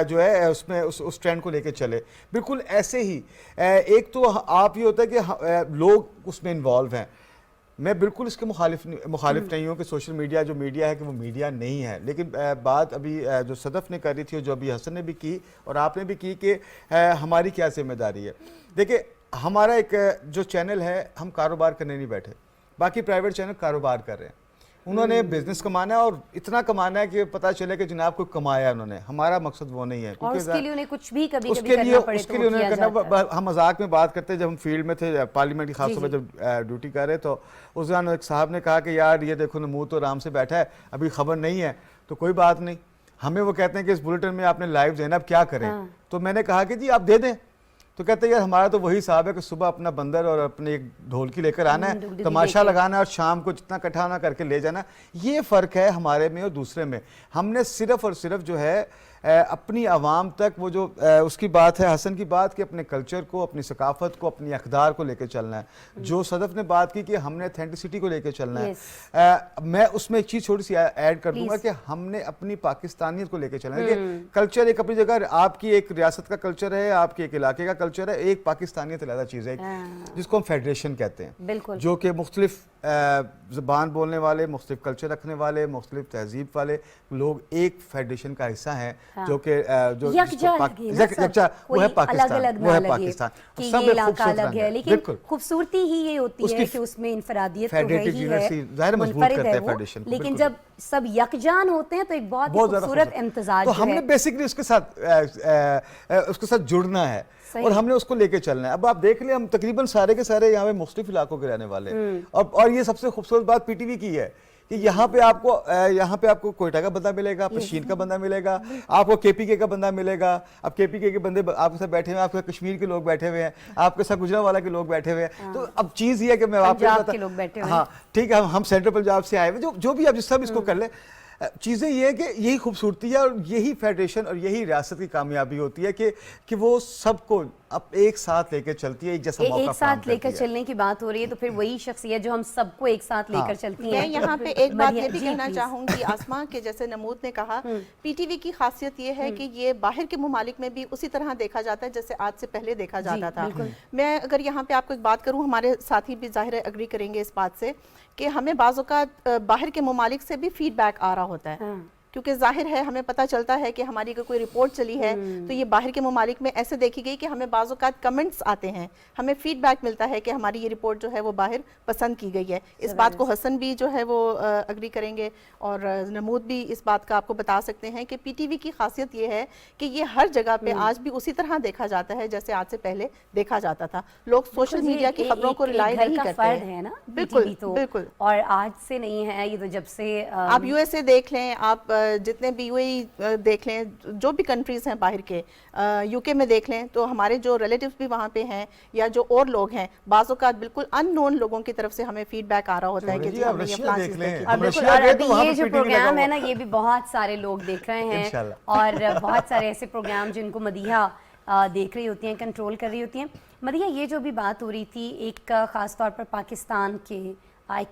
جو ہے اس میں اس ٹرینڈ کو لے کے چلے. بالکل ایسے ہی ایک تو آپ یہ ہوتا ہے کہ لوگ اس میں انوالو ہیں. میں بالکل اس کے مخالف نہیں ہوں کہ سوشل میڈیا جو میڈیا ہے کہ وہ میڈیا نہیں ہے, لیکن بات ابھی جو صدف نے کر رہی تھی اور جو ابھی حسن نے بھی کی اور آپ نے بھی کی کہ ہماری کیا ذمہ داری ہے. دیکھیں ہمارا ایک جو چینل ہے, ہم کاروبار کرنے نہیں بیٹھے, باقی پرائیویٹ چینل کاروبار کر رہے ہیں, انہوں نے بزنس کمانا ہے اور اتنا کمانا ہے کہ پتہ چلے کہ جناب کو کمایا انہوں نے. ہمارا مقصد وہ نہیں ہے, اور اس کے لیے انہیں کچھ بھی کبھی اس کے لیے انہیں کرنا. ہم مذاق میں بات کرتے جب ہم فیلڈ میں تھے پارلیمنٹ کی خاص طور پہ جب ڈیوٹی کر رہے, تو اس دوران ایک صاحب نے کہا کہ یار یہ دیکھو نمود تو آرام سے بیٹھا ہے, ابھی خبر نہیں ہے. تو کوئی بات نہیں, ہمیں وہ کہتے ہیں کہ اس بلیٹن میں آپ نے لائیو دینا, اب کیا کریں. تو میں نے کہا کہ جی آپ دے دیں. تو کہتے ہیں یار ہمارا تو وہی حساب ہے کہ صبح اپنا بندر اور اپنے ایک ڈھولکی لے کر آنا ہے, تماشا لگانا ہے اور شام کو جتنا اکٹھا ہونا کر کے لے جانا. یہ فرق ہے ہمارے میں اور دوسرے میں. ہم نے صرف اور صرف جو ہے اپنی عوام تک وہ جو اس کی بات ہے حسن کی بات کہ اپنے کلچر کو, اپنی ثقافت کو, اپنی اقدار کو لے کے چلنا ہے. جو صدف نے بات کی کہ ہم نے اتھینٹسٹی کو لے کے چلنا ہے, میں اس میں ایک چیز چھوٹی سی ایڈ کر دوں گا کہ ہم نے اپنی پاکستانیت کو لے کے چلنا ہے. کہ کلچر ایک اپنی جگہ, آپ کی ایک ریاست کا کلچر ہے, آپ کے ایک علاقے کا کلچر ہے, ایک پاکستانیت علیحدہ چیز ہے جس کو ہم فیڈریشن کہتے ہیں, جو کہ مختلف زبان بولنے والے, مختلف کلچر رکھنے والے, مختلف تہذیب والے لوگ ایک فیڈریشن کا حصہ ہیں, جو کہ جو وہ ہے پاکستان, وہ ہے پاکستان. سب ایک خوبصورت ہے, لیکن خوبصورتی ہی یہ ہوتی ہے کہ اس میں انفرادیت تو ہے ہی ہے, منفرد ہے وہ, لیکن جب سب یکجان ہوتے ہیں تو ایک بہت خوبصورت امتزاج ہے. تو ہم نے بیسکلی اس کے ساتھ جڑنا ہے اور ہم نے اس کو لے کے چلنا ہے. اب آپ دیکھ لیں ہم تقریباً سارے کے سارے یہاں پہ مختلف علاقوں کے رہنے والے, اور یہ سب سے خوبصورت بات پی ٹی وی کی ہے کہ یہاں پہ آپ کو کوئٹہ کا بندہ ملے گا, پشین کا بندہ ملے گا, آپ کو کے پی کے کا بندہ ملے گا. اب کے پی کے بندے آپ کے ساتھ بیٹھے ہوئے ہیں, آپ کے ساتھ کشمیر کے لوگ بیٹھے ہوئے ہیں, آپ کے ساتھ گجرانوالہ کے لوگ بیٹھے ہوئے ہیں. تو اب چیز یہ ہے کہ میں آپ کو ہاں ٹھیک ہے, ہم سینٹرل پنجاب سے آئے ہوئے, جو بھی آپ جس طرح اس کو کر لیں, چیزیں یہ ہے کہ یہی خوبصورتی ہے اور یہی فیڈریشن اور یہی ریاست کی کامیابی ہوتی ہے کہ وہ سب کو اب ایک ساتھ لے کے چلتی ہے, ایک جیسا موقع ایک ساتھ لے کر چلنے کی بات ہو رہی ہے. تو پھر وہی شخصیت جو ہم سب کو ایک ساتھ لے کر چلتی ہیں. میں یہاں پہ ایک بات یہ بھی کہنا چاہوں گی آسما, کہ جیسے نمود نے کہا, پی ٹی وی کی خاصیت یہ ہے کہ یہ باہر کے ممالک میں بھی اسی طرح دیکھا جاتا ہے جیسے آج سے پہلے دیکھا جاتا تھا. میں اگر یہاں پہ آپ کو ایک بات کروں, ہمارے ساتھی بھی ظاہر اگری کریں گے اس بات سے کہ ہمیں بعض اوقات باہر کے ممالک سے بھی فیڈ بیک آ رہا ہوتا ہے کیونکہ ظاہر ہے ہمیں پتہ چلتا ہے کہ ہماری اگر کوئی رپورٹ چلی ہے تو یہ باہر کے ممالک میں ایسے دیکھی گئی کہ ہمیں بعض اوقات کمنٹس آتے ہیں, ہمیں فیڈ بیک ملتا ہے کہ ہماری یہ رپورٹ جو ہے وہ باہر پسند کی گئی ہے. اس بات کو حسن بھی جو ہے وہ اگری کریں گے اور نمود بھی اس بات کا آپ کو بتا سکتے ہیں کہ پی ٹی وی کی خاصیت یہ ہے کہ یہ ہر جگہ پہ آج بھی اسی طرح دیکھا جاتا ہے جیسے آج سے پہلے دیکھا جاتا تھا. لوگ سوشل میڈیا کی خبروں کو ریلائی نہیں کرتے ہیں. بالکل بالکل. اور آج سے نہیں ہے یہ, تو جب سے آپ یو ایس اے دیکھ لیں, آپ جتنے بھی یو اے دیکھ لیں, جو بھی کنٹریز ہیں باہر کے, یو کے میں دیکھ لیں, تو ہمارے جو ریلیٹیوز بھی وہاں پہ ہیں یا جو اور لوگ ہیں, بعض اوقات بالکل ان نون لوگوں کی طرف سے ہمیں فیڈ بیک آ رہا ہوتا ہے کہ جی ہم نے یہ فلاں چیز دیکھی. اور بالکل, اور ابھی یہ جو پروگرام ہے نا یہ بھی بہت سارے لوگ دیکھ رہے ہیں, اور بہت سارے ایسے پروگرام جن کو مدیحہ دیکھ رہی ہوتی ہیں, کنٹرول کر رہی ہوتی ہیں. مدیحہ, یہ جو بھی بات ہو رہی تھی ایک خاص طور پر پاکستان کے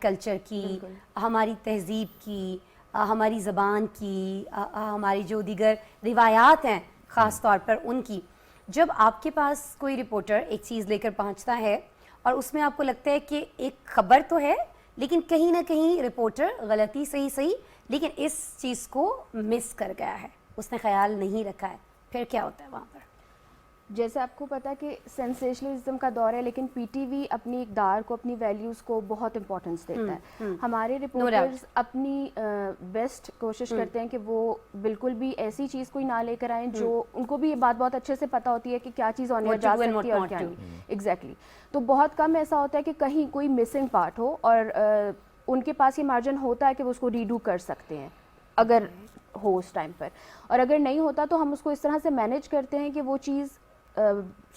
کلچر کی, ہماری تہذیب کی, ہماری زبان کی, ہماری جو دیگر روایات ہیں خاص طور پر ان کی, جب آپ کے پاس کوئی رپورٹر ایک چیز لے کر پہنچتا ہے اور اس میں آپ کو لگتا ہے کہ ایک خبر تو ہے لیکن کہیں نہ کہیں رپورٹر غلطی صحیح لیکن اس چیز کو مس کر گیا ہے, اس نے خیال نہیں رکھا ہے, پھر کیا ہوتا ہے وہاں پر؟ جیسے آپ کو پتا کہ سینسیشنلزم کا دور ہے, لیکن پی ٹی وی اپنی اقدار کو, اپنی ویلیوز کو بہت امپورٹنس دیتا ہے. ہمارے رپورٹرز اپنی بیسٹ کوشش کرتے ہیں کہ وہ بالکل بھی ایسی چیز کوئی نہ لے کر آئیں جو ان کو بھی یہ بات بہت اچھے سے پتہ ہوتی ہے کہ کیا چیز آن ایئر جا سکتی ہے اور کیا نہیں. ایگزیکٹلی. تو بہت کم ایسا ہوتا ہے کہ کہیں کوئی مسنگ پارٹ ہو اور ان کے پاس یہ مارجن ہوتا ہے کہ وہ اس کو ریڈو کر سکتے ہیں اگر ہو اس ٹائم پر, اور اگر نہیں ہوتا تو ہم اس کو اس طرح سے مینیج کرتے ہیں کہ وہ چیز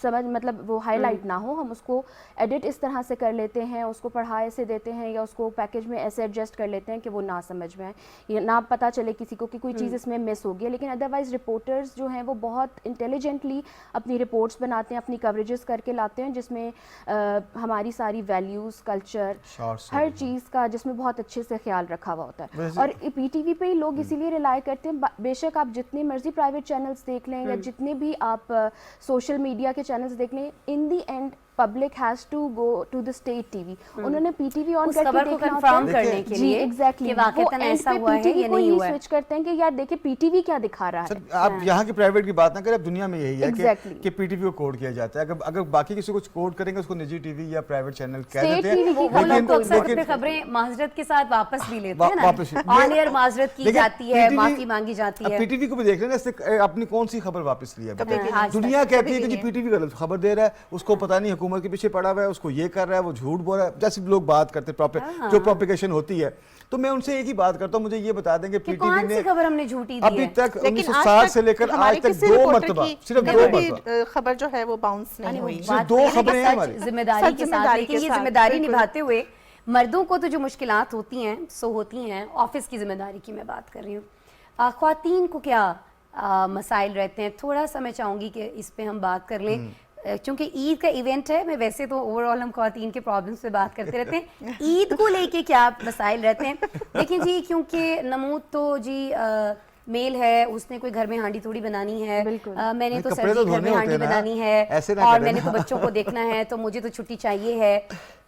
سمجھ مطلب وہ ہائی لائٹ نہ ہو, ہم اس کو ایڈٹ اس طرح سے کر لیتے ہیں, اس کو پڑھا ایسے دیتے ہیں یا اس کو پیکیج میں ایسے ایڈجسٹ کر لیتے ہیں کہ وہ نہ سمجھ میں آئے یا نہ پتہ چلے کسی کو کہ کوئی چیز اس میں مس ہو گئی. لیکن ادروائز رپورٹرز جو ہیں وہ بہت انٹیلیجنٹلی اپنی رپورٹس بناتے ہیں, اپنی کوریجز کر کے لاتے ہیں جس میں ہماری ساری ویلیوز, کلچر, ہر چیز کا جس میں بہت اچھے سے خیال رکھا ہوا ہوتا ہے. اور پی ٹی وی پہ ہی لوگ اسی لیے ریلائی کرتے ہیں. بے شک آپ جتنے مرضی پرائیویٹ چینلز دیکھ لیں یا جتنے بھی آپ سوشل میڈیا کے چینلز دیکھ لیں, in the end public has to go to the state TV. انہوں نے پی ٹی وی آن کر کے دیکھنا ہوتا ہے کرنے کے لیے ایگزیکٹلی کہ واقعتاً ایسا ہوا ہے یا نہیں ہوا ہے. سوئچ کرتے ہیں کہ یار دیکھیں پی ٹی وی کیا دکھا رہا ہے. آپ یہاں کی پرائیویٹ کی بات نہ کریں, اب دنیا میں یہی ہے کہ پی ٹی وی کو کوڈ کیا جاتا ہے. اگر باقی کسی کو کوڈ کریں گے اس کو نجی ٹی وی یا پرائیویٹ چینل کہہ دیتے ہیں, لیکن خبریں معذرت کے ساتھ واپس بھی لیتے ہیں نا, آن ایئر معذرت کی جاتی ہے, معافی مانگی جاتی ہے. پی ٹی وی کو بھی دیکھ لیں نا, اس نے اپنی کون سی خبر واپس لی ہے. دنیا کہتی ہے کہ جی پی ٹی وی غلط خبر دے رہا ہے, اس کو پتہ نہیں حکومت کے پیچھے پڑا ہوا ہے, اس کو یہ کر رہا ہے, وہ جھوٹ بول رہا ہے, جیسے لوگ بات کرتے ہیں جو پروپیگیشن ہوتی ہے. تو میں ان سے ایک ہی بات کرتا ہوں, مجھے یہ بتا دیں کہ پی ٹی وی نے خبر ہم نے جھوٹی دی ابھی تک 1960 سے لے کر آج تک 2 مرتبہ, صرف 2 مرتبہ خبر جو ہے وہ باؤنس نہیں ہوئی. صرف 2 خبریں ہیں ہماری ذمہ داری کے ساتھ. لیکن یہ ذمہ داری نبھاتے ہوئے مردوں کو تو جو مشکلات ہوتی ہیں سو ہوتی ہیں, آفس کی ذمہ داری کی میں بات کر رہی ہوں. خواتین کو کیا مسائل رہتے ہیں, تھوڑا سا میں چاہوں گی کہ اس پہ ہم بات کر لیں, چونکہ عید کا ایونٹ ہے. میں ویسے تو اوور آل ہم خواتین کے پرابلمس پہ بات کرتے رہتے ہیں, عید کو لے کے کیا مسائل رہتے ہیں. دیکھیں جی, کیونکہ نمود تو جی میل ہے, اس نے کوئی گھر میں ہانڈی تھوڑی بنانی ہے, میں نے تو سر گھر میں ہانڈی بنانی ہے, اور میں نے تو بچوں کو دیکھنا ہے, تو مجھے تو چھٹی چاہیے ہے.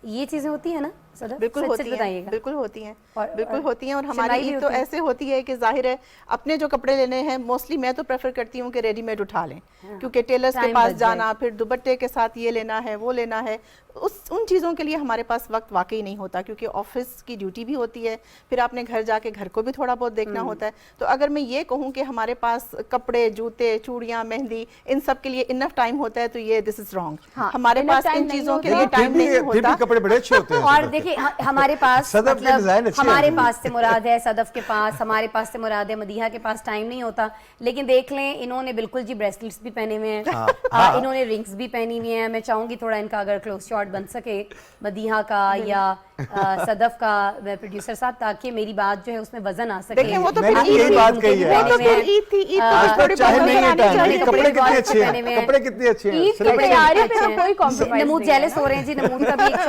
یہ چیزیں ہوتی ہیں نا صدف؟ بالکل ہوتی ہیں, بالکل ہوتی ہیں, بالکل ہوتی ہیں. اور ہماری عید تو ایسے ہوتی ہے کہ ظاہر ہے اپنے جو کپڑے لینے ہیں موسٹلی میں تو پریفر کرتی ہوں کہ ریڈی میڈ اٹھا لیں, کیونکہ ٹیلرز کے پاس جانا, پھر دوپٹے کے ساتھ یہ لینا ہے وہ لینا ہے, ان چیزوں کے لیے ہمارے پاس وقت واقعی نہیں ہوتا, کیونکہ آفس کی ڈیوٹی بھی ہوتی ہے, پھر آپ نے گھر جا کے گھر کو بھی تھوڑا بہت دیکھنا ہوتا ہے. تو اگر میں یہ کہوں کہ ہمارے پاس کپڑے, جوتے, چوڑیاں, مہندی, ان سب کے لیے انف ٹائم ہوتا ہے, تو یہ دس از رانگ. ہمارے پاس ان چیزوں کے لیے ٹائم نہیں ہوتا. کپڑے بڑے اچھے ہوتے ہیں. اور دیکھیں ہمارے پاس ہمارے پاس سے مراد ہے صدف کے پاس, ہمارے پاس سے مراد ہے مدیحہ کے پاس ٹائم نہیں ہوتا. لیکن دیکھ لیں انہوں نے بالکل جی بریسلیٹس بھی پہنے ہوئے ہیں, انہوں نے رنگس بھی پہنی ہوئی ہیں. میں چاہوں گی تھوڑا ان کا اگر کلوز شاٹ بن سکے مدیحہ کا یا صدف کا پروڈیوسر صاحب, تاکہ میری بات جو ہے اس میں وزن آ سکے. دیکھیں وہ تو پھر عید بات کہی ہے, وہ تو پھر عید تھی, عید تو تھوڑے بہت کپڑے کتنے اچھے ہیں, کپڑے کتنے اچھے ہیں. نمود جیلس ہو رہے ہیں جی, نمود کا بھی ایک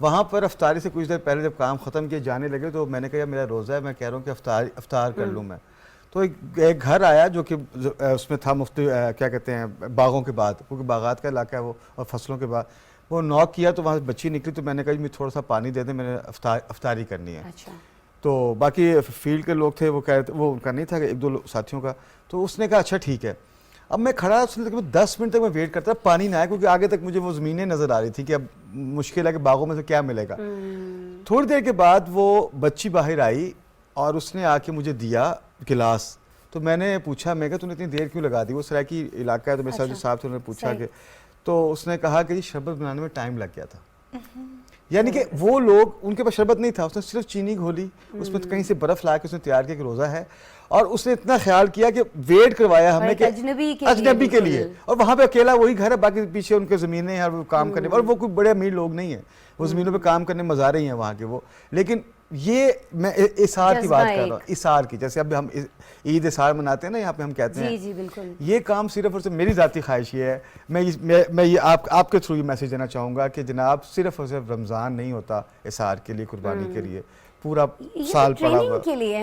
وہاں پر افطاری سے کچھ دیر پہلے جب کام ختم کیے جانے لگے تو میں نے کہا میرا روزہ ہے, میں کہہ رہا ہوں کہ افطار کر لوں میں. تو ایک گھر آیا جو کہ اس میں تھا مفتی کیا کہتے ہیں باغوں کے بعد, کیونکہ باغات کا علاقہ ہے وہ اور فصلوں کے بعد. وہ نوک کیا تو وہاں سے بچی نکلی, تو میں نے کہا مجھے تھوڑا سا پانی دے دیں, میں نے افطاری کرنی ہے. اچھا. تو باقی فیلڈ کے لوگ تھے, وہ کہہ رہے تھے, وہ ان کا نہیں تھا کہ ایک دو ساتھیوں کا. تو اس نے کہا اچھا ٹھیک ہے. اب میں کھڑا اس نے 10 منٹ تک میں ویٹ کرتا پانی نہ آیا, کیونکہ آگے تک مجھے وہ زمینیں نظر آ رہی تھی کہ اب مشکل ہے کہ باغوں میں سے کیا ملے گا. تھوڑی دیر کے بعد وہ بچی باہر آئی اور اس نے آ کے مجھے دیا گلاس. تو میں نے پوچھا, میں کہا تو نے اتنی دیر کیوں لگا دی, وہ سرائکی علاقہ ہے تو میرے ساتھ جو صاحب تھے انہوں نے پوچھا کہ, تو اس نے کہا کہ شربت بنانے میں ٹائم لگ گیا تھا. یعنی کہ وہ لوگ, ان کے پاس شربت نہیں تھا, اس نے صرف چینی گھولی, اس میں کہیں سے برف لا کے اس نے تیار کیا کہ روزہ ہے, اور اس نے اتنا خیال کیا کہ ویٹ کروایا ہم نے کہ اجنبی کے لیے, اور وہاں پہ اکیلا وہی گھر ہے, باقی پیچھے ان کے زمینیں ہیں اور وہ کام کرنے, اور وہ کوئی بڑے امیر لوگ نہیں ہیں, وہ زمینوں پہ کام کرنے مزارے ہی ہیں وہاں کے وہ. لیکن یہ میں اثار کی بات کر رہا ہوں, اثار کی, جیسے اب ہم عید اثار مناتے ہیں نا یہاں پہ ہم کہتے ہیں, جی بالکل. یہ کام صرف اور صرف میری ذاتی خواہش یہ ہے, میں یہ آپ کے تھرو یہ میسج دینا چاہوں گا کہ جناب صرف اور صرف رمضان نہیں ہوتا اثار کے لیے, قربانی کے لیے, پورا سال پڑا ہوا,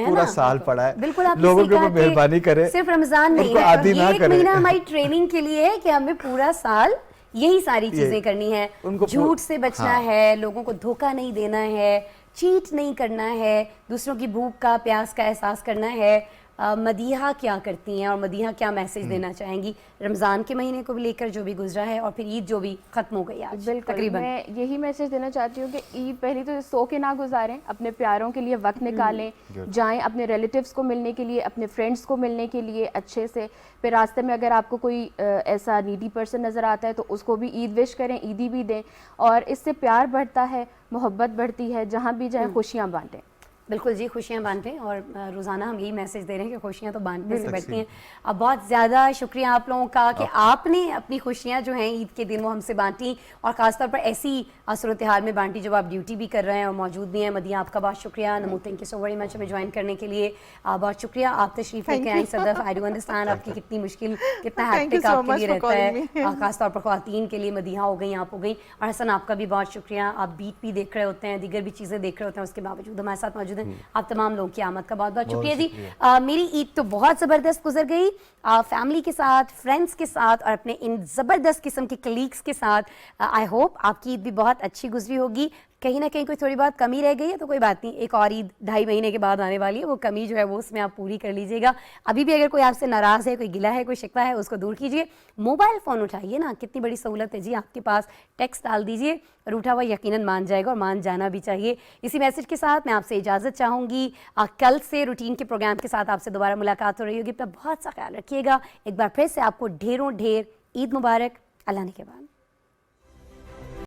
پورا سال پڑا ہے. لوگوں کے اوپر مہربانی کرے, صرف رمضان نہیں ہے, یہ ایک مہینہ ہماری ٹریننگ کے لیے ہے کہ ہمیں پورا سال یہی ساری چیزیں کرنی ہے. جھوٹ سے بچنا ہے, لوگوں کو دھوکہ نہیں دینا ہے, چیٹ نہیں کرنا ہے, دوسروں کی بھوک کا پیاس کا احساس کرنا ہے. مدیحہ کیا کرتی ہیں اور مدیحہ کیا میسج دینا چاہیں گی رمضان کے مہینے کو بھی لے کر جو بھی گزرا ہے, اور پھر عید جو بھی ختم ہو گئی آج تقریباً؟ میں یہی میسج دینا چاہتی ہوں کہ عید پہلی تو سو کے نہ گزاریں, اپنے پیاروں کے لیے وقت نکالیں, جائیں اپنے ریلیٹیوز کو ملنے کے لیے, اپنے فرینڈس کو ملنے کے لیے اچھے سے. پھر راستے میں اگر آپ کو کوئی ایسا نیڈی پرسن نظر آتا ہے تو اس کو بھی عید وش کریں, عیدی بھی دیں, اور اس سے پیار بڑھتا ہے, محبت بڑھتی ہے, جہاں بھی جائیں خوشیاں بانٹیں. بالکل جی, خوشیاں بانٹیں, اور روزانہ ہم یہی میسج دے رہے ہیں کہ خوشیاں تو بانٹنے سے بڑھتی ہیں. اب بہت زیادہ شکریہ آپ لوگوں کا کہ آپ نے اپنی خوشیاں جو ہیں عید کے دن وہ ہم سے بانٹیں, اور خاص طور پر ایسی صورتحال میں بانٹی جب آپ ڈیوٹی بھی کر رہے ہیں اور موجود بھی ہیں. مدیحہ آپ کا بہت شکریہ. نمو thank you so very much ہمیں جوائن کرنے کے لیے, بہت شکریہ. آپ تشریف لے کے آئیں صدف, آئی ڈو انڈرسٹینڈ آپ کی کتنی مشکل, کتنا ہیکٹک آپ کے لیے رہتا ہے, خاص طور پر خواتین کے لیے. مدیحہ ہو گئی, آپ ہو گئی, اور حسن آپ کا بھی بہت شکریہ. آپ بیٹ بھی دیکھ رہے ہوتے ہیں, دیگر بھی چیزیں دیکھ رہے ہوتے ہیں, اس کے باوجود ہمارے ساتھ موجود ہیں. آپ تمام لوگوں کی آمد کا بہت بہت شکریہ جی. میری عید تو بہت زبردست گزر گئی, فیملی کے ساتھ, فرینڈس کے ساتھ, اور اپنے ان زبردست قسم کے کلیگس کے ساتھ. آئی ہوپ آپ کی عید بھی بہت اچھی گزری ہوگی. کہیں نہ کہیں کوئی تھوڑی بہت کمی رہ گئی ہے تو کوئی بات نہیں, ایک اور عید 2.5 مہینے کے بعد آنے والی ہے, وہ کمی جو ہے وہ اس میں آپ پوری کر لیجیے گا. ابھی بھی اگر کوئی آپ سے ناراض ہے, کوئی گلہ ہے, کوئی شکوہ ہے, اس کو دور کیجیے. موبائل فون اٹھائیے نا, کتنی بڑی سہولت ہے جی آپ کے پاس, ٹیکسٹ ڈال دیجیے, روٹھا ہوا یقیناً مان جائے گا, اور مان جانا بھی چاہیے. اسی میسج کے ساتھ میں آپ سے اجازت چاہوں گی. کل سے روٹین کے پروگرام کے ساتھ آپ سے دوبارہ ملاقات ہو رہی ہوگی. اپنا بہت سا خیال رکھیے گا. ایک بار پھر سے آپ کو ڈھیروں ڈھیر عید مبارک. اللہ نے کے بعد.